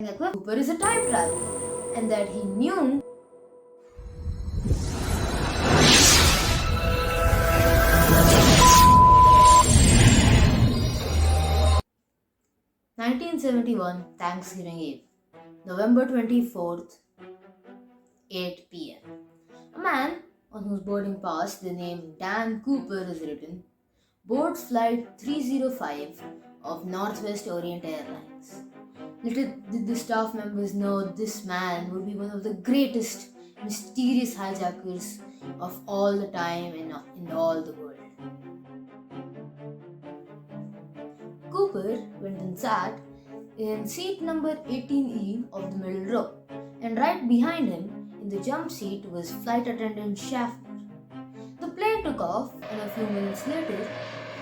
Cooper is a time traveler and that he knew 1971 Thanksgiving Eve, November 24th, 8 p.m. A man on whose boarding pass the name Dan Cooper is written boards flight 305 of Northwest Orient Airlines. Little did the staff members know this man would be one of the greatest mysterious hijackers of all the time in all the world. Cooper went and sat in seat number 18E of the middle row, and right behind him in the jump seat was flight attendant Schaffner. The plane took off, and a few minutes later,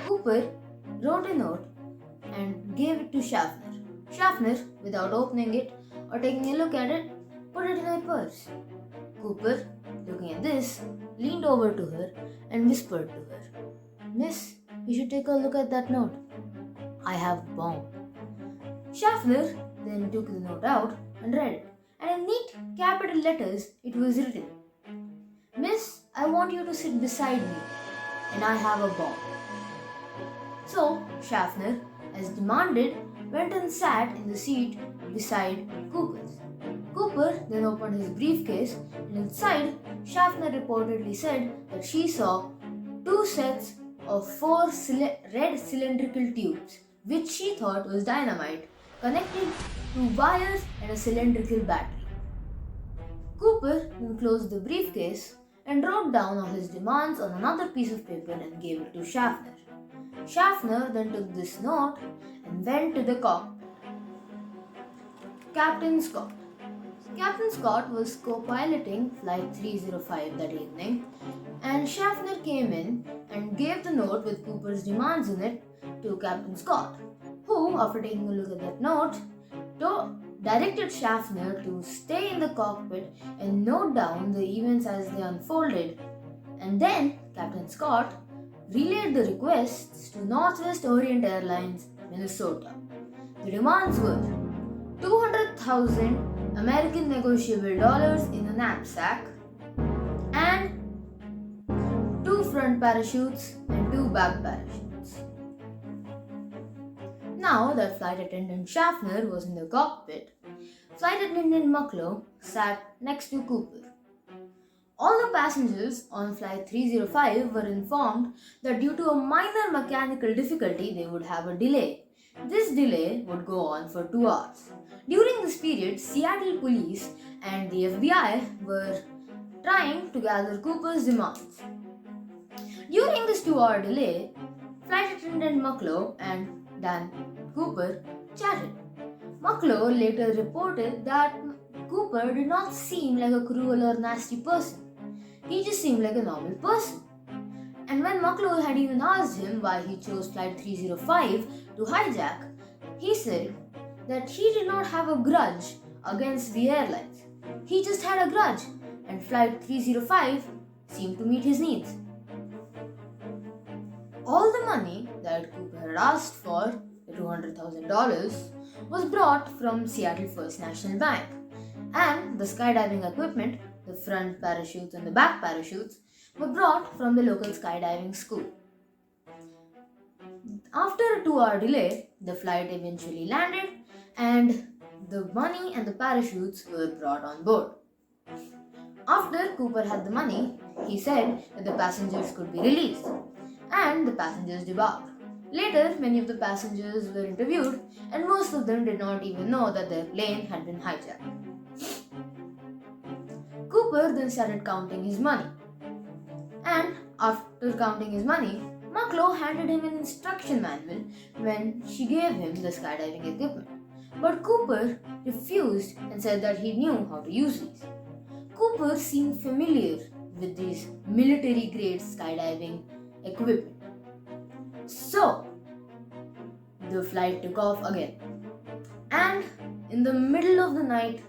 Cooper wrote a note and gave it to Schaffner. Schaffner, without opening it or taking a look at it, put it in her purse. Cooper, looking at this, leaned over to her and whispered to her, "Miss, you should take a look at that note. I have a bomb." Schaffner then took the note out and read it, and in neat capital letters it was written, "Miss, I want you to sit beside me, and I have a bomb." So Schaffner, as demanded, went and sat in the seat beside Cooper's. Cooper then opened his briefcase, and inside, Schaffner reportedly said that she saw two sets of four red cylindrical tubes, which she thought was dynamite, connected to wires and a cylindrical battery. Cooper then closed the briefcase and wrote down all his demands on another piece of paper and gave it to Schaffner. Schaffner then took this note and went to the cockpit. Captain Scott. Captain Scott was co-piloting Flight 305 that evening, and Schaffner came in and gave the note with Cooper's demands in it to Captain Scott, who, after taking a look at that note, directed Schaffner to stay in the cockpit and note down the events as they unfolded. And then Captain Scott relayed the requests to Northwest Orient Airlines, Minnesota. The demands were 200,000 American negotiable dollars in a knapsack and 2 front parachutes and 2 back parachutes. Now that flight attendant Schaffner was in the cockpit, flight attendant Mucklow sat next to Cooper. All the passengers on Flight 305 were informed that due to a minor mechanical difficulty they would have a delay. This delay would go on for 2 hours. During this period, Seattle police and the FBI were trying to gather Cooper's demands. During this 2-hour delay, flight attendant Mucklow and Dan Cooper chatted. Mucklow later reported that Cooper did not seem like a cruel or nasty person. He just seemed like a normal person. And when Mucklow had even asked him why he chose Flight 305 to hijack, he said that he did not have a grudge against the airlines. He just had a grudge, and Flight 305 seemed to meet his needs. All the money that Cooper had asked for, the $200,000, was brought from Seattle First National Bank, and the skydiving equipment, the front parachutes and the back parachutes, were brought from the local skydiving school. After a 2-hour delay, the flight eventually landed and the money and the parachutes were brought on board. After Cooper had the money, he said that the passengers could be released, and the passengers debarked. Later, many of the passengers were interviewed, and most of them did not even know that their plane had been hijacked. Cooper then started counting his money, and after counting his money, Mucklow handed him an instruction manual when she gave him the skydiving equipment. But Cooper refused and said that he knew how to use these. Cooper seemed familiar with these military-grade skydiving equipment. So, the flight took off again. And in the middle of the night,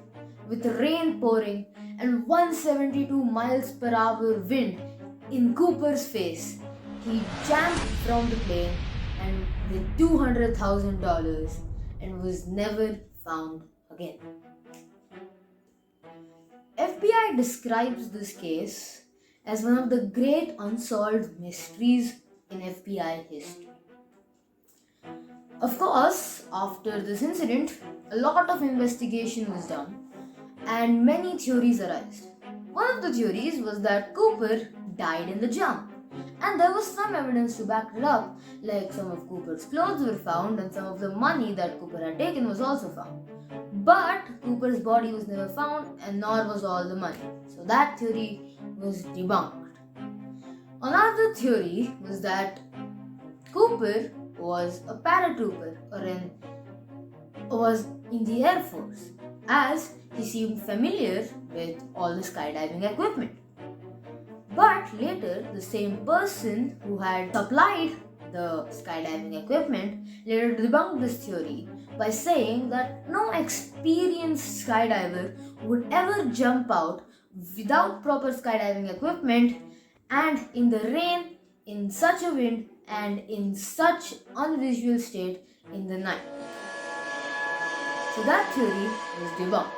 with rain pouring and 172 miles per hour wind in Cooper's face, he jumped from the plane and with $200,000 and was never found again. again. FBI describes this case as one of the great unsolved mysteries in FBI history. Of course, after this incident, a lot of investigation was done and many theories arose. One of the theories was that Cooper died in the jump, and there was some evidence to back it up, like some of Cooper's clothes were found and some of the money that Cooper had taken was also found. But Cooper's body was never found, and nor was all the money. So that theory was debunked. Another theory was that Cooper was a paratrooper was in the Air Force, as he seemed familiar with all the skydiving equipment. But later, the same person who had supplied the skydiving equipment later debunked this theory by saying that no experienced skydiver would ever jump out without proper skydiving equipment and in the rain, in such a wind, and in such unvisual state in the night. So that theory was debunked.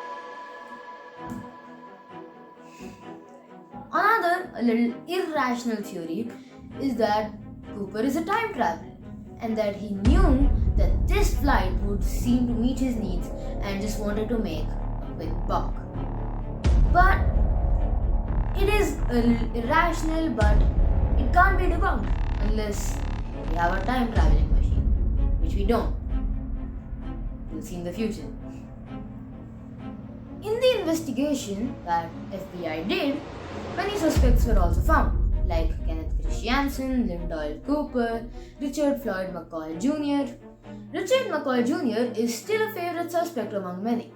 Another, a little irrational theory is that Cooper is a time traveler and that he knew that this flight would seem to meet his needs and just wanted to make a quick buck. But it is a little irrational, but it can't be debunked unless we have a time traveling machine, which we don't. We'll see in the future. In the investigation that FBI did, many suspects were also found, like Kenneth Christiansen, Lynn Doyle Cooper, Richard Floyd McCoy Jr. Richard McCoy Jr. is still a favorite suspect among many.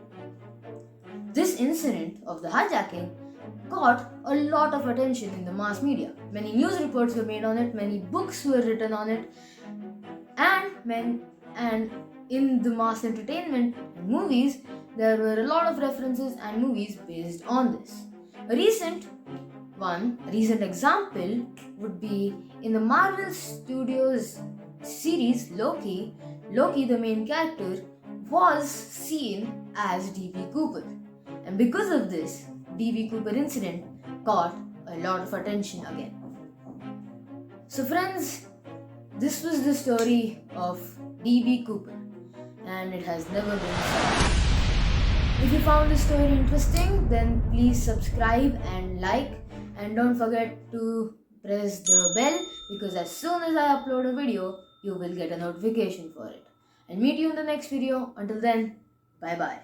This incident of the hijacking got a lot of attention in the mass media. Many news reports were made on it, many books were written on it, and in the mass entertainment and movies, there were a lot of references and movies based on this. A recent example would be in the Marvel Studios series Loki, the main character, was seen as D.B. Cooper. And because of this, D.B. Cooper incident got a lot of attention again. So friends, this was the story of D.B. Cooper, and it has never been solved. If you found this story interesting, then please subscribe and like, and don't forget to press the bell, because as soon as I upload a video, you will get a notification for it. I'll meet you in the next video. Until then, bye bye.